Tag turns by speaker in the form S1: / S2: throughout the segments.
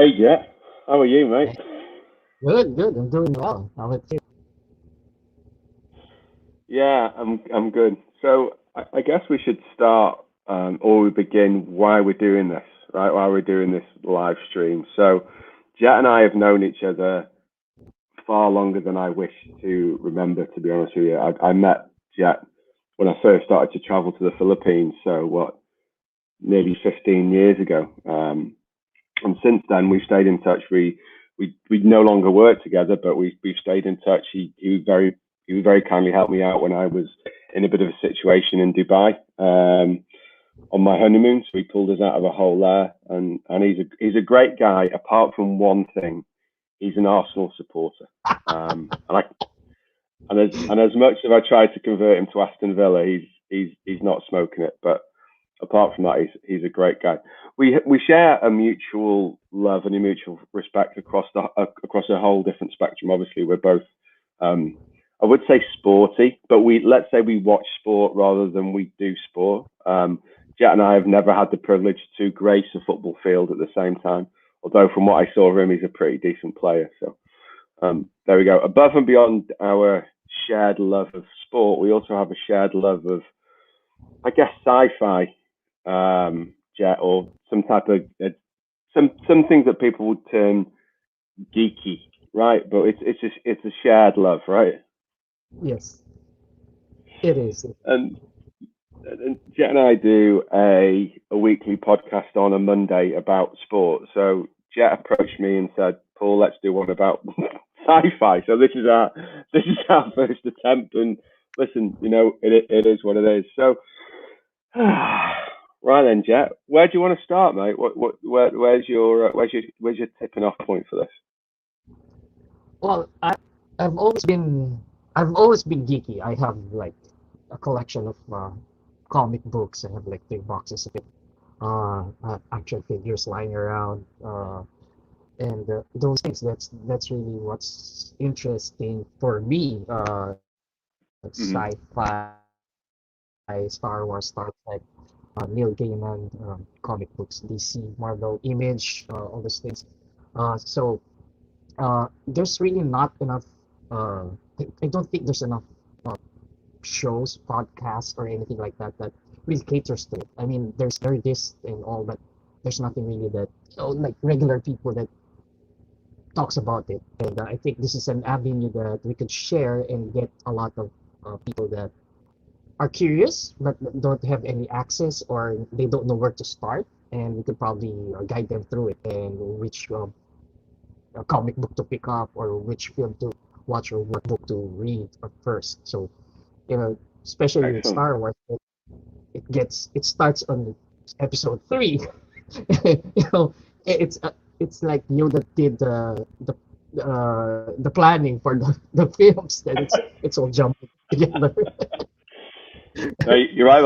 S1: Hey, yeah. How are you, mate?
S2: Good, good. I'm doing well. How about you?
S1: Yeah, I'm good. So I guess we should start, or we begin why we're doing this, right? Why we're doing this live stream. So Jet and I have known each other far longer than I wish to remember. To be honest with you, I met Jet when I first started to travel to the Philippines. So what, nearly 15 years ago. And since then we've stayed in touch. We no longer work together, but we've stayed in touch. He very kindly helped me out when I was in a bit of a situation in Dubai on my honeymoon. So he pulled us out of a hole there, and he's a great guy. Apart from one thing, he's an Arsenal supporter. And as much as I tried to convert him to Aston Villa, he's not smoking it. But apart from that, he's a great guy. We share a mutual love and a mutual respect across a whole different spectrum. Obviously, we're both, I would say, sporty, but let's say we watch sport rather than we do sport. Jet and I have never had the privilege to grace a football field at the same time. Although from what I saw of him, he's a pretty decent player. So there we go. Above and beyond our shared love of sport, we also have a shared love of, I guess, sci-fi, Jet, or some type of some things that people would term geeky, right? But it's a shared love, right?
S2: Yes, it is.
S1: And, and Jet and I do a weekly podcast on a Monday about sport. So Jet approached me and said, "Paul, let's do one about sci-fi." So this is our first attempt. And listen, it is what it is. So right then, Jet. Where do you want to start, mate? Where's your tipping off point for this?
S2: Well, I've always been I've always been geeky. I have like a collection of comic books. I have like 3 boxes of it. Action figures lying around. And those things. That's really what's interesting for me.
S1: Mm-hmm.
S2: Sci-fi, Star Wars, Star Trek, Neil Gaiman, comic books, DC, Marvel, Image, all those things. So there's really not enough. Uh, I don't think there's enough uh, shows, podcasts, or anything like that that really caters to it. I mean, there's this and all, but there's nothing really that like regular people that talks about it. And I think this is an avenue that we could share and get a lot of people that are curious but don't have any access or they don't know where to start, and we could probably guide them through it and which comic book to pick up or which film to watch or what book to read at first. So, especially with
S1: Excellent.
S2: Star Wars, it starts on episode 3. you know, it's like Yoda did the planning for the films, then it's all jumping together.
S1: No, you're right.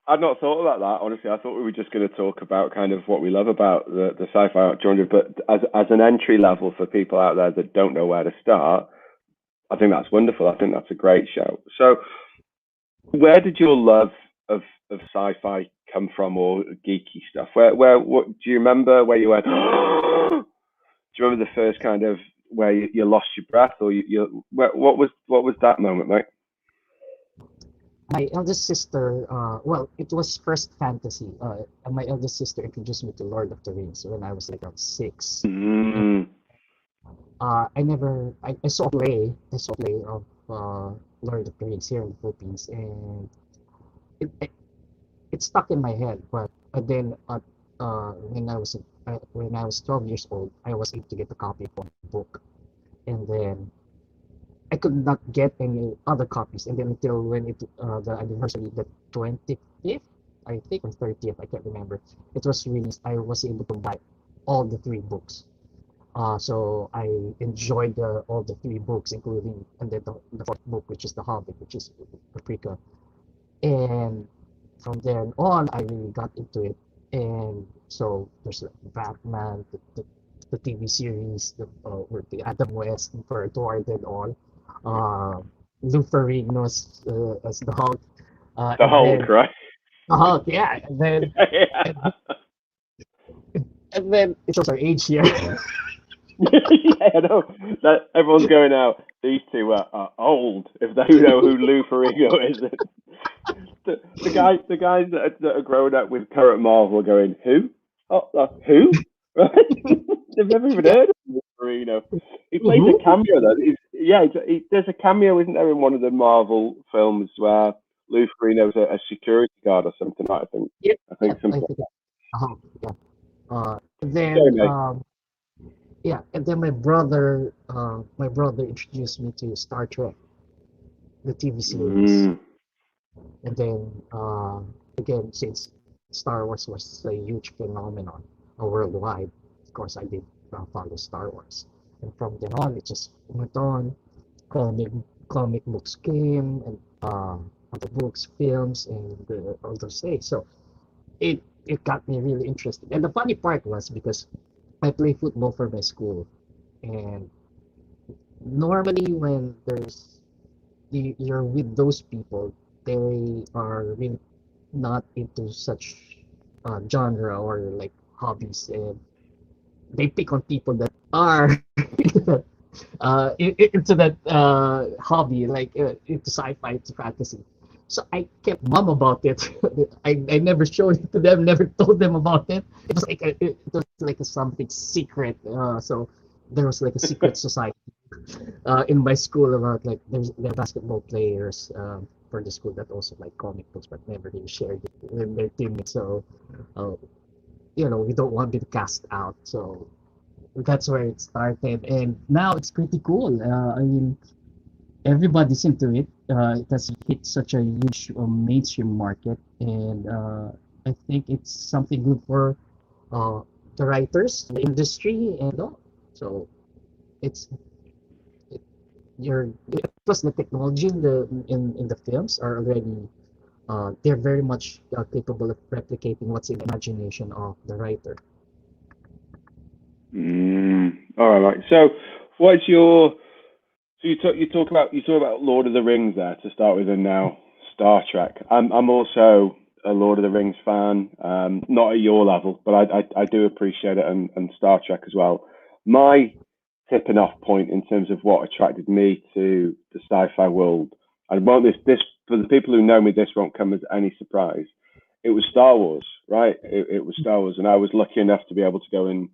S1: I'd not thought about that. Honestly, I thought we were just going to talk about kind of what we love about the sci-fi genre. But as an entry level for people out there that don't know where to start, I think that's wonderful. I think that's a great show. So, where did your love of sci-fi come from, or geeky stuff? What do you remember where you went? Do you remember the first kind of where you lost your breath, or what was that moment, mate?
S2: My eldest sister, well, it was first fantasy. And my eldest sister introduced me to Lord of the Rings when I was like around 6. And
S1: Mm,
S2: I saw I saw a play of Lord of the Rings here in the Philippines, and it, it, it stuck in my head. But then when I was 12 years old, I was able to get a copy of the book, and then I could not get any other copies. And then until when the anniversary, the 25th, I think, or 30th, I can't remember, it was released, I was able to buy all the 3 books. So I enjoyed all the 3 books, including and then the 4th book, which is The Hobbit, which is Paprika. And from then on, I really got into it. And so there's like Batman, the TV series, with the Adam West, for Edward and all. Uh, Lou Ferrigno as the Hulk.
S1: the
S2: And
S1: Hulk,
S2: then
S1: right?
S2: the Hulk, yeah. And then
S1: Yeah.
S2: and, And then it shows our age here.
S1: Yeah, I know. That everyone's going out. These two are old. If they know who Lou Ferrigno is, the guys that are growing up with current Marvel are going, who? Oh, who? They've never even heard of Lou Ferrigno. He plays a cameo though. There's a cameo, isn't there, in one of the Marvel films where Lou Ferrigno's a security guard or something. I think.
S2: Yep,
S1: I think
S2: I
S1: something.
S2: think yeah. And
S1: Sorry,
S2: then
S1: mate.
S2: yeah, and then my brother introduced me to Star Trek, the TV series.
S1: Mm.
S2: And then again, since Star Wars was a huge phenomenon worldwide, of course I did follow Star Wars. And from then on, it just went on. Comic comic books came, and other books, films, and all those things. So it got me really interested. And the funny part was because I play football for my school, and normally when you're with those people, they are really not into such genre or like hobbies, and they pick on people that are into that hobby, like into sci-fi, into fantasy. So I kept mum about it. I never showed it to them, never told them about it. It was like a something secret. So there was like a secret society in my school about like there are basketball players for the school that also like comic books, but never really shared it with their teammates. So uh, we don't want to be cast out. So that's where it started, and now it's pretty cool. I mean, everybody's into it. It has hit such a huge mainstream market, and I think it's something good for uh, the writers, the industry, and all. So it's it, you're plus the technology in the films are already they're very much capable of replicating what's in the imagination of the writer.
S1: All right. So, what's your So you talk about Lord of the Rings there to start with, and now Star Trek. I'm also a Lord of the Rings fan, not at your level, but I do appreciate it, and Star Trek as well. My tipping off point in terms of what attracted me to the sci-fi world, I won't this for the people who know me, this won't come as any surprise. It was Star Wars, right? It was Star Wars, and I was lucky enough to be able to go and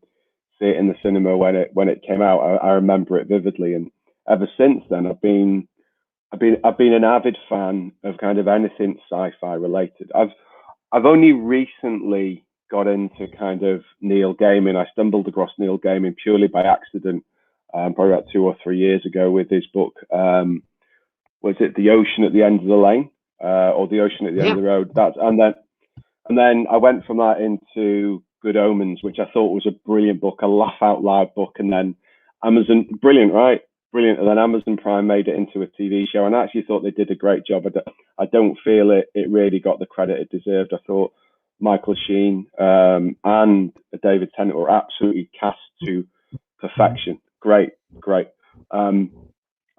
S1: see it in the cinema when it came out. I remember it vividly, and ever since then, I've been an avid fan of kind of anything sci-fi related. I've only recently got into kind of Neil Gaiman. I stumbled across Neil Gaiman purely by accident, probably about 2 or 3 years ago with his book. Was it The Ocean at the End of the Lane, or The Ocean at the End
S2: Yeah.
S1: of the Road? And then I went from that into Good Omens, which I thought was a brilliant book, a laugh out loud book. And then Amazon, brilliant, right? Brilliant. And then Amazon Prime made it into a TV show, and I actually thought they did a great job. I don't feel it really got the credit it deserved. I thought Michael Sheen and David Tennant were absolutely cast to perfection. Great, great. Um,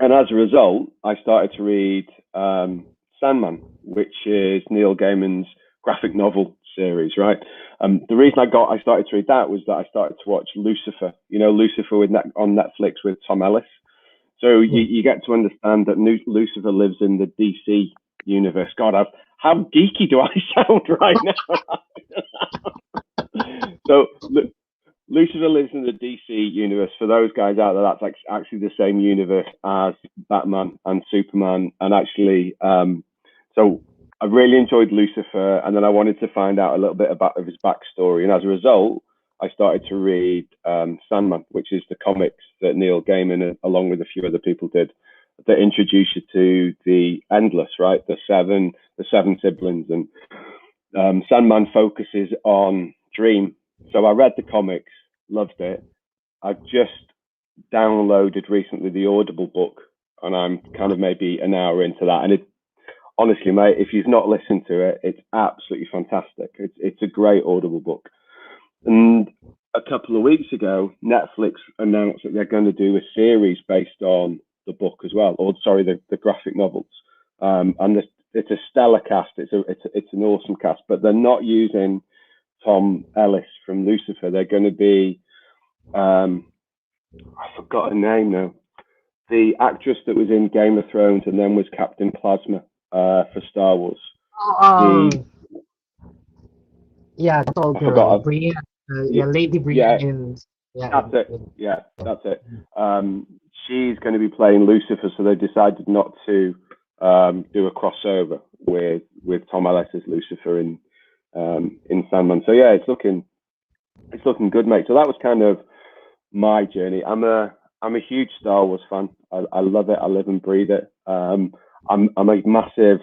S1: and as a result, I started to read Sandman, which is Neil Gaiman's graphic novel series, right? The reason I started to read that was that I started to watch Lucifer. Lucifer on Netflix with Tom Ellis. So you get to understand that Lucifer lives in the DC universe. God, how geeky do I sound right now? So Lucifer lives in the DC universe. For those guys out there, that's actually the same universe as Batman and Superman. And actually, so I really enjoyed Lucifer, and then I wanted to find out a little bit of his backstory. And as a result, I started to read Sandman, which is the comics that Neil Gaiman, along with a few other people, did that introduce you to the Endless, right? The seven siblings, and Sandman focuses on Dream. So I read the comics, loved it. I just downloaded recently the Audible book, and I'm kind of maybe an hour into that. And honestly, mate, if you've not listened to it, it's absolutely fantastic. It's a great Audible book. And a couple of weeks ago, Netflix announced that they're going to do a series based on the book as well, or sorry, the graphic novels. And it's a stellar cast. It's an awesome cast, but they're not using Tom Ellis from Lucifer. They're going to be, I forgot her name now. The actress that was in Game of Thrones and then was Captain Plasma for Star Wars.
S2: Yeah, the tall
S1: I
S2: girl,
S1: forgot.
S2: Brienne. Yeah, Lady Brienne.
S1: That's it. That's it. She's going to be playing Lucifer, so they decided not to do a crossover with Tom Ellis as Lucifer in Sandman. So yeah, it's looking good, mate. So that was kind of my journey. I'm a huge Star Wars fan. I love it. I live and breathe it. I'm a massive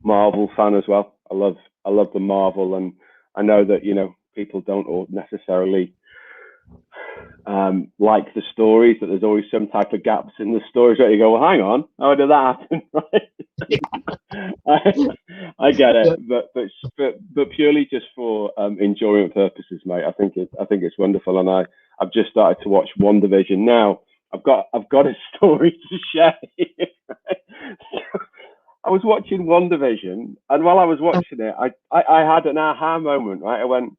S1: Marvel fan as well. I love the Marvel, and I know that people don't necessarily like the stories, that there's always some type of gaps in the stories where you go, well, hang on, how did that happen? Right? I get it, but purely just for enjoyment purposes, mate. I think it's wonderful, and I've just started to watch WandaVision now. I've got a story to share. I was watching WandaVision, and while I was watching it, I had an aha moment, right? I went,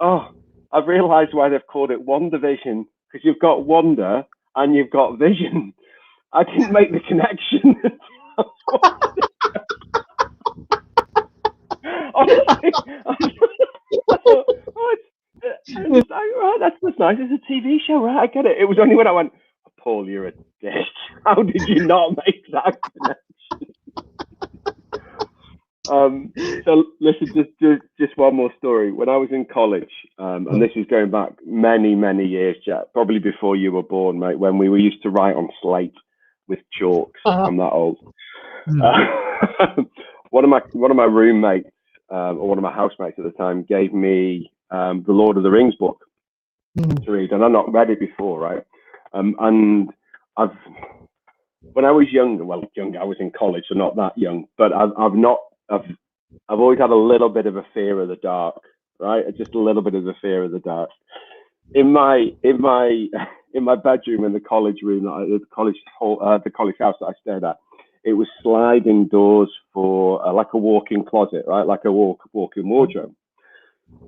S1: oh, I've realised why they've called it WandaVision, because you've got Wanda and you've got Vision. I didn't make the connection. Honestly, I thought, right, that's nice. It's a TV show, right? I get it. It was only when I went, oh, Paul, you're a dick. How did you not make that connection? So listen, just one more story. When I was in college, and this is going back many years, Jack, probably before you were born, mate, when we were used to write on slate with chalks. I'm that old. One of my roommates, or one of my housemates at the time, gave me the Lord of the Rings book to read, and I've not read it before, right? And when I was younger, I was in college, so not that young, but I've always had a little bit of a fear of the dark, right? Just a little bit of a fear of the dark. In my bedroom in the college room, the college house that I stayed at, it was sliding doors for like a walk-in closet, right? Like a walk-in wardrobe.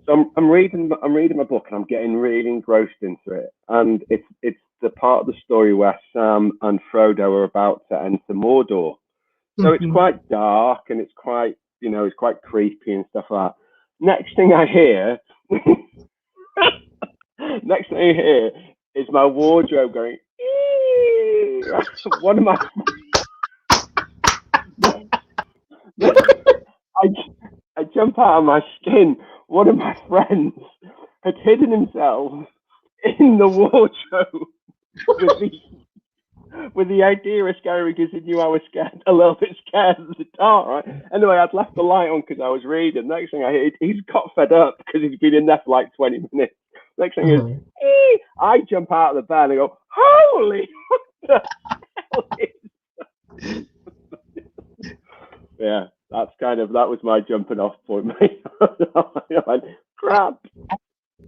S1: So I'm reading my book, and I'm getting really engrossed into it. And it's the part of the story where Sam and Frodo are about to enter Mordor. So it's quite dark, and it's quite creepy and stuff like that. Next thing I hear is my wardrobe going. One of my I jump out of my skin. One of my friends had hidden himself in the wardrobe with the idea of scary, because he knew I was a little bit scared of the dark, right? Anyway, I'd left the light on because I was reading. Next thing I hear, he's got fed up because he's been in there for like 20 minutes. Next thing is, I jump out of the bed and go, holy, what the hell is that? Yeah, that was my jumping off point, mate. I went, crap.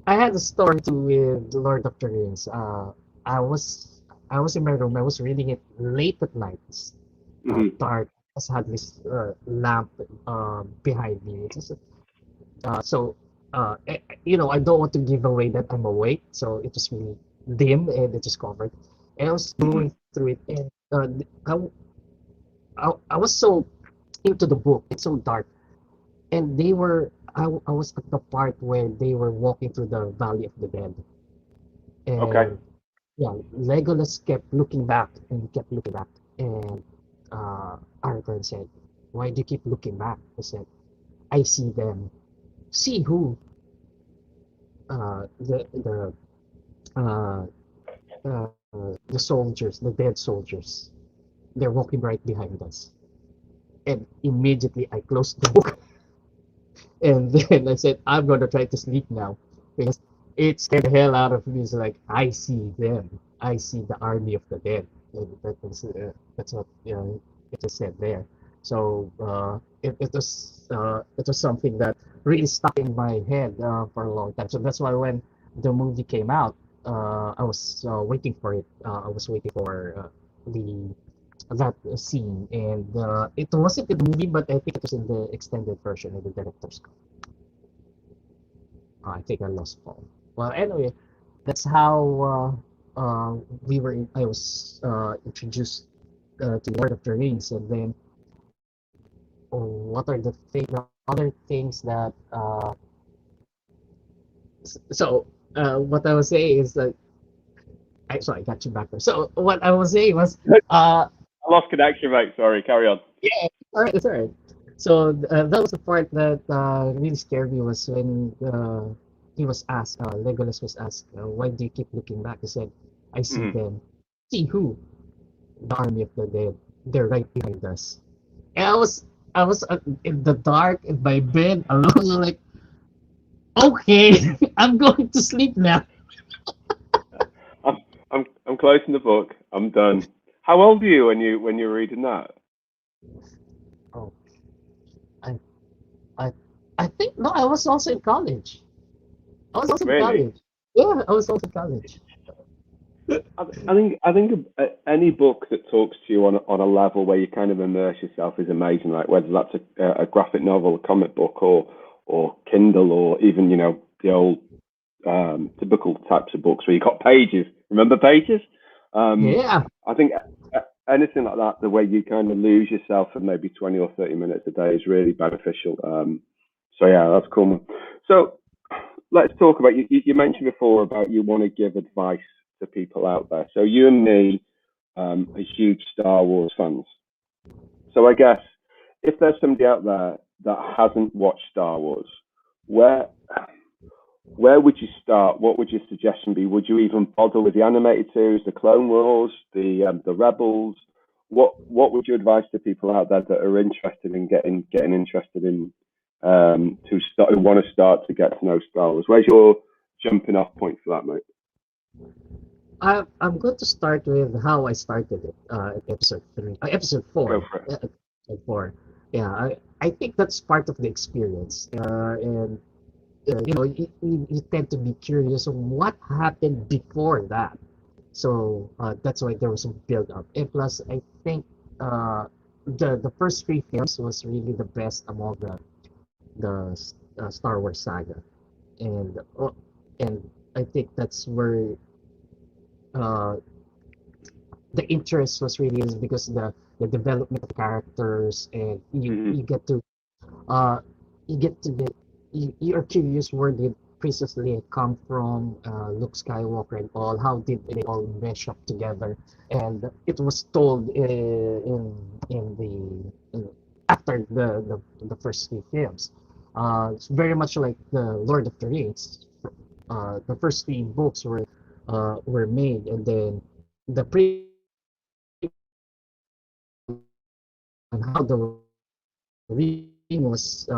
S2: I had a story too with Lord of the Rings. I was in my room. I was reading it late at night. It's dark. I had this lamp behind me. I don't want to give away that I'm awake, so it was really dim and it was covered. And I was going through it, and I was so into the book. It's so dark, and I was at the part where they were walking through the Valley of the Dead, and yeah, Legolas kept looking back and kept looking back, and Aragorn said, "Why do you keep looking back?" I said, "I see them." See who? The uh, the soldiers, the dead soldiers. They're walking right behind us, and immediately I closed the book, and then I said, "I'm gonna try to sleep now," because it scared the hell out of me. It's like I see them. I see the army of the dead. And that's what it was said there. So it was something that really stuck in my head for a long time. So that's why when the movie came out, I was waiting for it. I was waiting for the that scene, and it wasn't in the movie, but I think it was in the extended version of the director's cut. I think I lost Paul. Well, anyway, that's how I was introduced to Lord of the Rings, and then what are the other things that so what I was saying is that I got you back there. So what I was saying was
S1: I lost connection, mate. Sorry, carry on.
S2: yeah, all right, it's all right. So that was the part that really scared me was when he was asked, Legolas was asked, why do you keep looking back? He said, I see
S1: Mhm.
S2: them. See who? The army of the dead. They're right behind us. And I was in the dark in my bed alone. I'm like, okay, I'm going to sleep now.
S1: I'm I'm closing the book. I'm done. How old were you when you were reading that?
S2: Oh, I, I, I think no, I was also in college. I was also in
S1: Really?
S2: college. Yeah, I was also in college.
S1: I think any book that talks to you on a level where you kind of immerse yourself is amazing. Like whether that's a graphic novel, a comic book, or Kindle, or even the old typical types of books where you got pages. Remember pages? Um,
S2: Yeah,
S1: I think anything like that, the way you kind of lose yourself for maybe 20 or 30 minutes a day is really beneficial. So yeah, that's cool. Man. So let's talk about you mentioned before about you want to give advice to people out there. So you and me are huge Star Wars fans. So I guess if there's somebody out there that hasn't watched Star Wars, where where would you start? What would your suggestion be? Would you even bother with the animated series, the Clone Wars, the Rebels? What would you advise to people out there that are interested in getting interested in who want to start to get to know Star Wars? Where's your jumping off point for that, mate?
S2: I'm going to start with how I started it. Episode three, episode
S1: Go
S2: four,
S1: for it.
S2: episode four. Yeah, I think that's part of the experience. And you tend to be curious of what happened before that. So that's why there was a build up. And plus, I think uh, the first three films was really the best among the Star Wars saga, and I think that's where uh, the interest was really is because the development of characters and
S1: Mm-hmm.
S2: uh you get to get you are curious where did Princess Leia come from, Luke Skywalker and all, how did they all mesh up together, and it was told in after the first three films. It's very much like the Lord of the Rings. The first three books were made, and then the prequels on how the ring was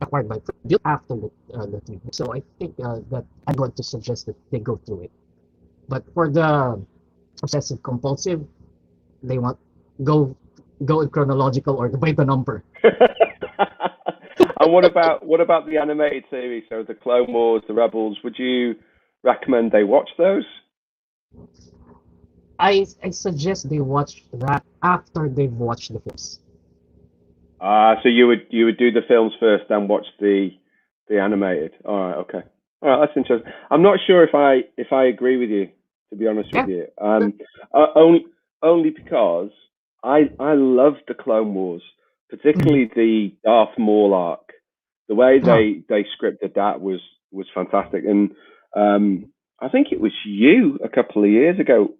S2: acquired by built after the three books. So I think that I'm going to suggest that they go through it. But for the obsessive compulsive, they want go go in chronological or by the number.
S1: And what about the animated series? So the Clone Wars, the Rebels. Would you recommend they watch those?
S2: I suggest they watch that after they've watched the films.
S1: So you would do the films first, then watch the animated. All right, okay. All right, that's interesting. I'm not sure if I agree with you, to be honest with
S2: Yeah.
S1: you. Only because I love the Clone Wars,
S2: Mhm.
S1: particularly the Darth Maul arc. The way
S2: Oh,
S1: they scripted that was fantastic, and I think it was you a couple of years ago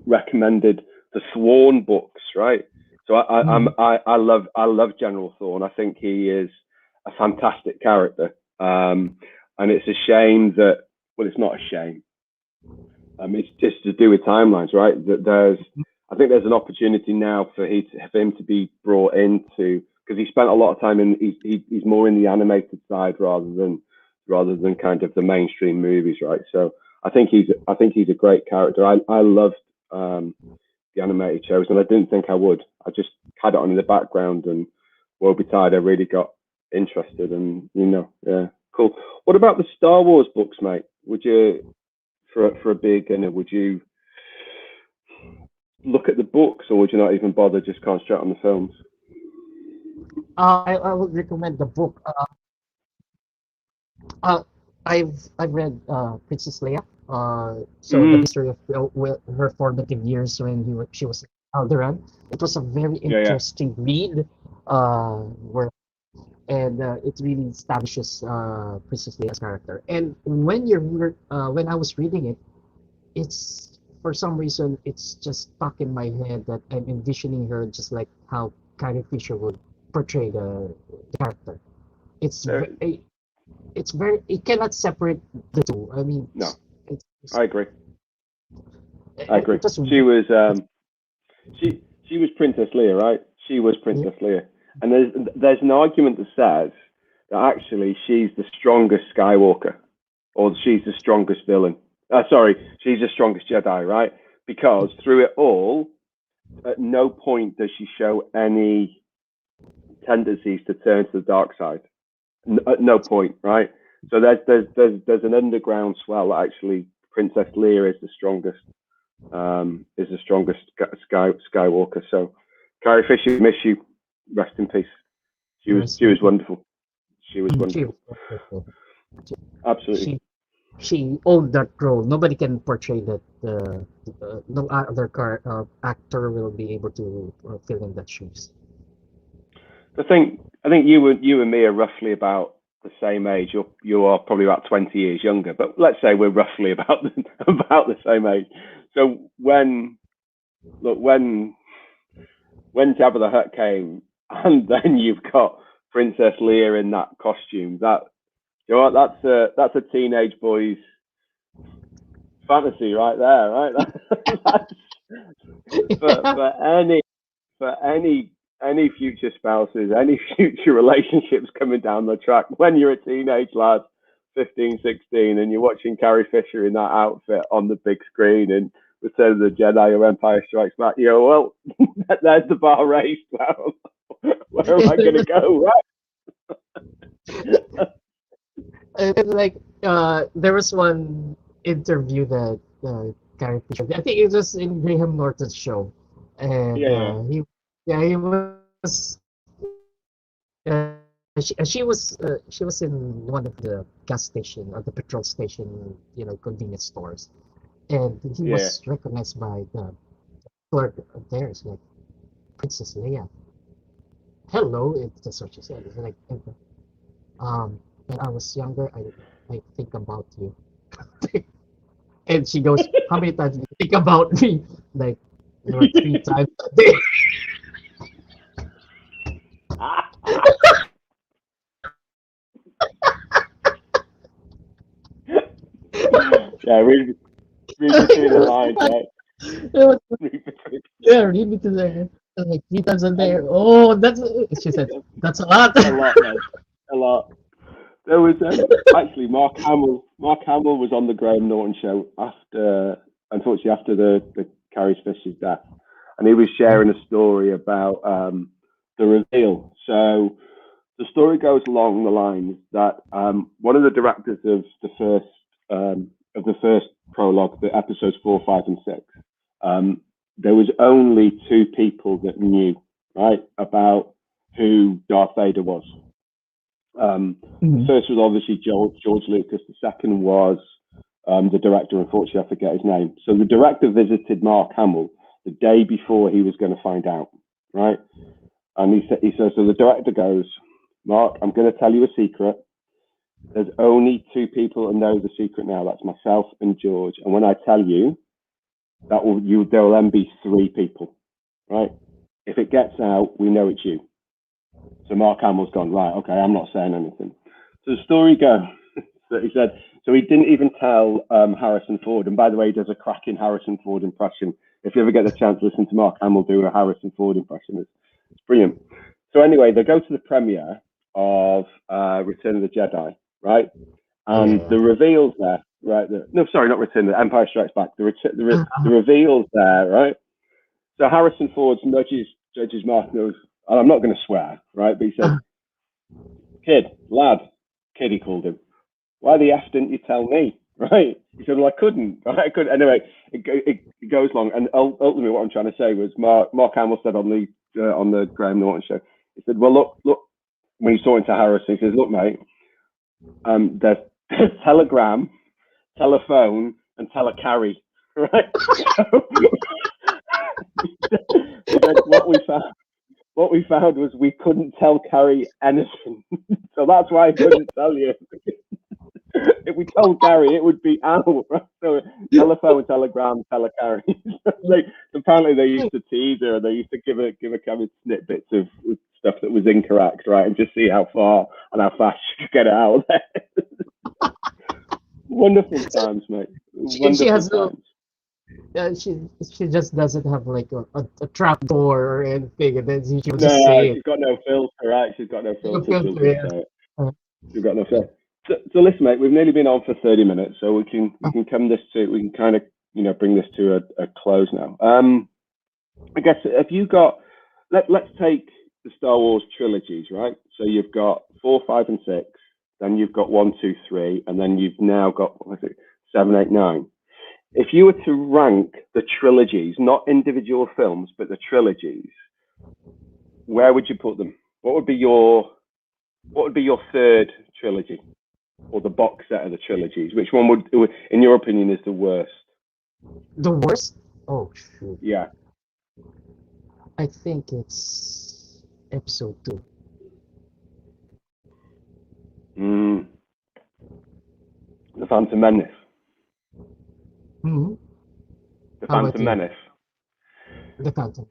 S1: recommended the Sworn books, right? So
S2: mhm.
S1: I love General Thorne. I think he is a fantastic character, and it's a shame that well, it's not a shame. It's just to do with timelines, right? That I think there's an opportunity now for him to be brought into because he spent a lot of time in he's more in the animated side rather than kind of the mainstream movies, right? So I think he's a great character. I loved um, the animated shows, and I didn't think I would. I just had it on in the background, and Woe Betide, I really got interested, and yeah, cool. What about the Star Wars books, mate? Would you, for a beginner, would you look at the books, or would you not even bother, just concentrate on the films?
S2: I would recommend the book. I've read Princess Leia. So the
S1: Mm,
S2: history of her formative years when she was Alderaan. It was a very
S1: yeah, yeah.
S2: interesting read. Where and it really establishes Princess Leia's character. And when I was reading it, it's for some reason it's just stuck in my head that I'm envisioning her just like how Carrie Fisher would portray the character. It's
S1: There,
S2: very, it's very, it cannot separate the two. I mean,
S1: no,
S2: it's
S1: I agree. I agree.
S2: it was
S1: She was
S2: it's,
S1: she was Princess Leia, right? She was
S2: yeah,
S1: Princess Leia, and there's an argument that says that actually she's the strongest Skywalker, or she's the strongest villain. Sorry, she's the strongest Jedi, right? Because through it all, at no point does she show any tendencies to turn to the dark side. At no point, right? So there's an underground swell that actually Princess Leia is the strongest Skywalker. So Carrie Fisher, miss you. Rest in peace.
S2: yes,
S1: She was wonderful. She was
S2: she
S1: wonderful.
S2: was wonderful.
S1: Absolutely.
S2: She she owned that role. Nobody can portray that. No other actor will be able to fill in that shoes.
S1: I think you and me are roughly about the same age. You are probably about 20 years younger, but let's say we're roughly about about the same age. So look when Jabba the Hutt came, and then you've got Princess Leia in that costume. That you know what? That's a teenage boy's fantasy right there, right? That's, for any for any future spouses, any future relationships coming down the track, when you're a teenage lad, 15, 16, and you're watching Carrie Fisher in that outfit on the big screen and Return of the Jedi or Empire Strikes Back, you go, well, there's the bar raised. Well, where am I going to go? Right?
S2: And like there was one interview that Carrie Fisher, I think it was in Graham Norton's show, and
S1: Yeah, yeah,
S2: he was she was in one of the gas station or the petrol station, convenience stores, and he
S1: yeah.
S2: was recognized by the clerk there. It's like Princess Leia. Hello, that's what she said. It's like, when I was younger, I think about you. And she goes, "How many times do you think about me?" Like, three times a day.
S1: Yeah, read between the lines, right?
S2: It was,
S1: Read between,
S2: yeah, read me to the like 3 times a day.
S1: and
S2: Oh, she said, that's a lot.
S1: a lot, man, a lot. There was actually Mark Hamill was on the Graham Norton show unfortunately, after the Carrie Fisher's death, and he was sharing a story about the reveal. So the story goes along the lines that one of the directors of the first prologue, the episodes 4, 5, and 6, um, there was only two people that knew right about who Darth Vader was. The
S2: Mhm.
S1: first was obviously George Lucas. The second was the director. Unfortunately, I forget his name. So the director visited Mark Hamill the day before he was going to find out, right? And he says, so the director goes, Mark, I'm going to tell you a secret. There's only two people that know the secret now. That's myself and George. And when I tell you, there will then be three people, right? If it gets out, we know it's you. So Mark Hamill's gone, right, okay, I'm not saying anything. So the story goes that he said, so he didn't even tell Harrison Ford. And by the way, he does a cracking Harrison Ford impression. If you ever get the chance to listen to Mark Hamill do a Harrison Ford impression, it's brilliant. So anyway, they go to the premiere of Return of the Jedi, right? And
S2: Yeah.
S1: the reveals there, right? No, sorry, not Return. The Empire Strikes Back. The
S2: Uh,
S1: reveals there, right? So Harrison Ford judges Mark and goes, and I'm not going to swear, right? But he said,
S2: uh,
S1: "Kid, lad, kid," he called him. Why the f didn't you tell me? Right? He said, well, I couldn't. Right? I couldn't. Anyway, it goes long. And ultimately, what I'm trying to say was Mark Hamill said on the Graham Norton show, he said, well, look, when he's talking to Harrison, he says, look, mate, there's telegram, telephone, and telecarry. Right. So, what we found was we couldn't telecarry anything. So that's why I couldn't tell you. If we told Gary, it would be out. Right? So telephone, telegram, telecarry. Apparently they used to tease her. They used to give a kind of snippets of stuff that was incorrect, right, and just see how far and how fast she could get it out of there. Wonderful times, mate. Wonderful
S2: she has
S1: times.
S2: she just doesn't have like a trap door or anything, and then she will
S1: No,
S2: just say
S1: she's got no filter, right? She's got no filter. She'll just
S2: yeah.
S1: say it. She's got no filter. So listen, mate, we've nearly been on for 30 minutes, so we can kind of bring this to a close now. I guess have you got? Let's take the Star Wars trilogies, right? So you've got 4, 5, and 6. Then you've got 1, 2, 3, and then you've now got 7, 8, 9. If you were to rank the trilogies, not individual films, but the trilogies, where would you put them? What would be your third trilogy, or the box set of the trilogies? Which one would, in your opinion, is the worst?
S2: The worst? Oh shoot!
S1: Yeah,
S2: I think it's episode 2.
S1: The Phantom Menace.
S2: Hmm.
S1: The
S2: How about
S1: Phantom
S2: you?
S1: Menace.
S2: The Phantom.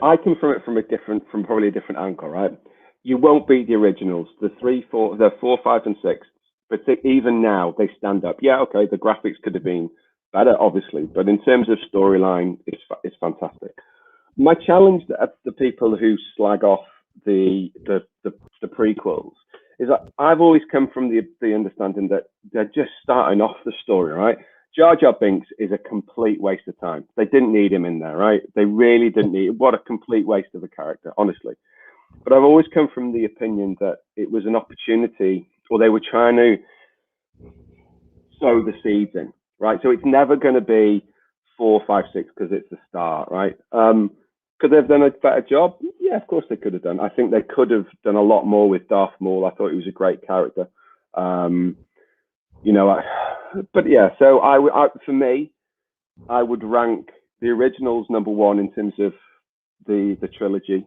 S1: I come from it from probably a different angle, right? You won't beat the originals, the 4, 5, and 6, but even now they stand up. Yeah, okay, the graphics could have been better, obviously, but in terms of storyline, it's fantastic. My challenge to the people who slag off the prequels is that I've always come from the understanding that they're just starting off the story, right? Jar Jar Binks is a complete waste of time. They didn't need him in there, right? They really didn't need. What a complete waste of a character, honestly. But I've always come from the opinion that it was an opportunity, or they were trying to sow the seeds in, right? So it's never going to be 4, 5, 6 because it's the start, right? Could they have done a better job? Yeah, of course they could have done. I think they could have done a lot more with Darth Maul. I thought he was a great character. But yeah, so for me, I would rank the originals number 1 in terms of the trilogy.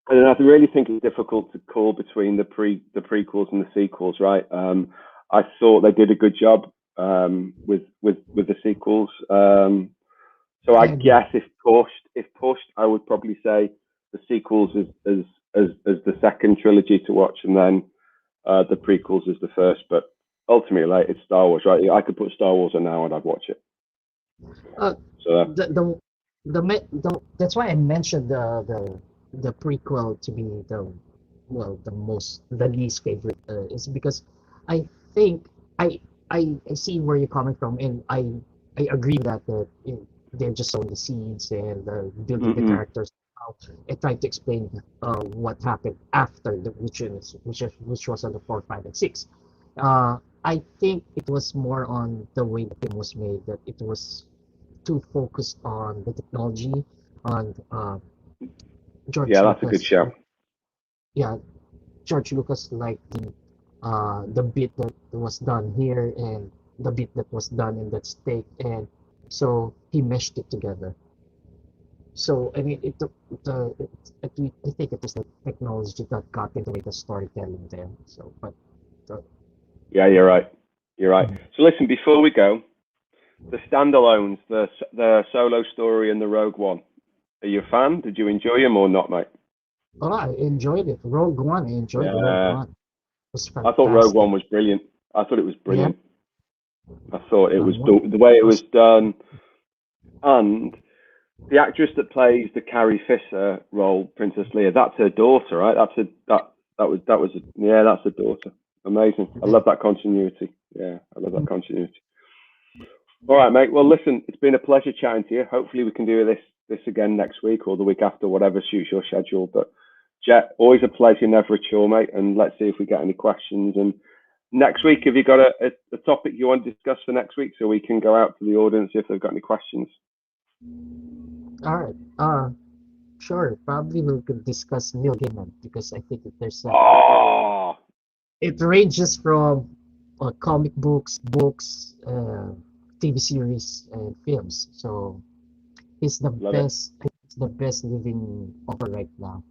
S1: And I really think it's difficult to call between the prequels and the sequels, right? I thought they did a good job with the sequels. So I guess if pushed, I would probably say the sequels as the second trilogy to watch, and then the prequels as the first. But ultimately, like, it's Star Wars, right? I could put Star Wars on now and I'd watch it.
S2: That's why I mentioned the prequel to be the least favorite, is because I think I see where you're coming from, and I agree that they're just sowing the seeds and building the characters out and trying to explain what happened after which was on the 4, 5, and 6. I think it was more on the way the film was made, that it was too focused on the technology, on George
S1: Yeah,
S2: Lucas.
S1: that's a good show.
S2: Yeah, George Lucas liked the bit that was done here and the bit that was done in that state, and so he meshed it together. So I mean, I think it was the technology that got into the storytelling there. So,
S1: Yeah, you're right. You're right. So listen, before we go, the standalones, the Solo story and the Rogue One. Are you a fan? Did you enjoy them or not, mate?
S2: oh, I enjoyed it. Rogue One, I enjoyed Rogue One. It was fantastic.
S1: I thought Rogue One was brilliant. I thought it was brilliant.
S2: Yeah.
S1: I thought it was the way it was done, and the actress that plays the Carrie Fisher role, Princess Leia, that's her daughter, right? That's her daughter. Amazing. I love that continuity. Yeah, I love that continuity. All right, mate. Well, listen, it's been a pleasure chatting to you. Hopefully we can do this again next week or the week after, whatever suits your schedule. But Jet, always a pleasure, never a chore, mate. And let's see if we get any questions. And next week, have you got a topic you want to discuss for next week, so we can go out to the audience if they've got any questions?
S2: All right. Sure, probably we could discuss Neil Gaiman because I think that
S1: Oh,
S2: it ranges from comic books, TV series, and films. So
S1: love it.
S2: he's the best living author right now.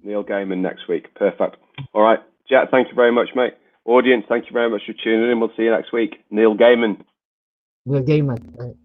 S1: Neil Gaiman next week. Perfect. All right, Jack. Thank you very much, mate. Audience, thank you very much for tuning in. We'll see you next week. Neil Gaiman.
S2: Neil Gaiman.